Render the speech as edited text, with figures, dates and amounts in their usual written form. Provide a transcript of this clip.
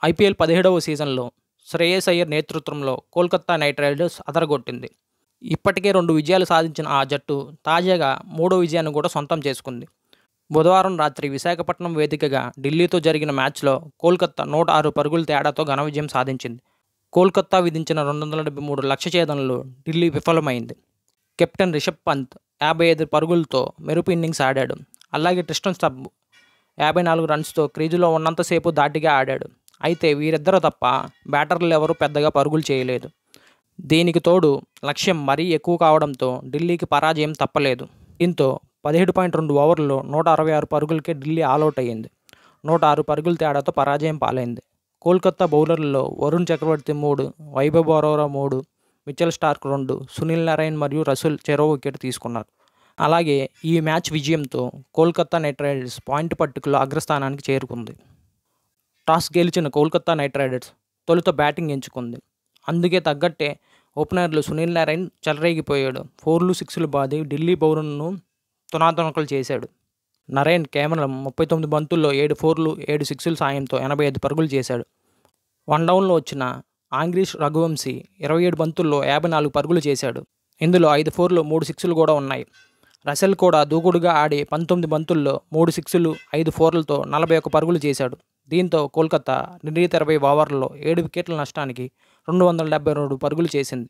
IPL 17వ సీజన్లో శ్రేయస్ అయ్యర్ నేతృత్వంలో Kolkata night riders అదరగొట్టింది. ఇప్పటికే 2 విజయాలు సాధించిన ఆ జట్టు తాజాగా 3వ విజయాన్ని కూడా సొంతం చేసుకుంది. బుధవారం రాత్రి విశాఖపట్నం వేదికగా ఢిల్లీతో జరిగిన మ్యాచ్లో కోల్కతా 106 పరుగుల తేడాతో ఘన విజయం సాధించింది. కోల్కతా విధించిన 273 లక్ష్య ఛేదనలో ఢిల్లీ విఫలమైంది. కెప్టెన్ రిషబ్ పంత్ 55 పరుగులతో మెరుపు ఇన్నింగ్స్ ఆడాడు. అలాగే ట్రిస్టన్ స్టబ్ 54 రన్స్తో క్రీజులో ఉన్నంతసేపు ధాటిగా ఆడాడు. అయితే వీరిద్దరూ తప్ప బ్యాటర్లు ఎవరూ పెద్దగా పరుగులు చేయలేదు. దీనికి తోడు లక్ష్యం మరీ ఎక్కువ కావడంతో ఢిల్లీకి పరాజయం తప్పలేదు. దీంతో 17.2 ఓవర్లలో 166 పరుగులకే ఢిల్లీ ఆలౌట్ అయ్యింది. 106 పరుగుల తేడాతో పరాజయం పాలైంది. కోల్కతా బౌలర్లలో వరుణ్ చక్రవర్తి 3, వైభవ్ అరోరా 3, మిచెల్ స్టార్క్ 2, సునీల్ నారాయణ్ మరియు రసూల్ చెరో వికెట్ తీసుకున్నారు. అలాగే ఈ మ్యాచ్ విజయంతో కోల్కతా నైట్ రైడర్స్ పాయింట్ పట్టికలో అగ్రస్థానానికి చేరుకుంది. టాస్ గెలిచిన కోల్కతా నైట్ రైడర్స్ తొలుత బ్యాటింగ్ ఎంచుకుంది. అందుకే తగ్గట్టే ఓపెనర్లు సునీల్ నారాయణ్ చెలరేగిపోయాడు. 4లు 6లు బాది ఢిల్లీ బౌలర్లను తునాతునకలు చేశాడు. నారాయణ్ కేవలం 39 బంతుల్లో 7 4లు 7 6ల సాయంతో 85 పరుగులు చేశాడు. వన్డౌన్లో వచ్చిన ఆంగ్రీష్ రఘువంశీ 27 బంతుల్లో 54 పరుగులు చేశాడు. ఇందులో 5 4లు 3 6లు కూడా ఉన్నాయి. రసెల్ కూడా దూకుడుగా ఆడి 19 బంతుల్లో 3 6లు 5 4లతో 41 పరుగులు చేశాడు. దీంతో కోల్కతా నిర్ణీత 20 ఓవర్లలో 7 వికెట్ల నష్టానికి 272 పరుగులు చేసింది.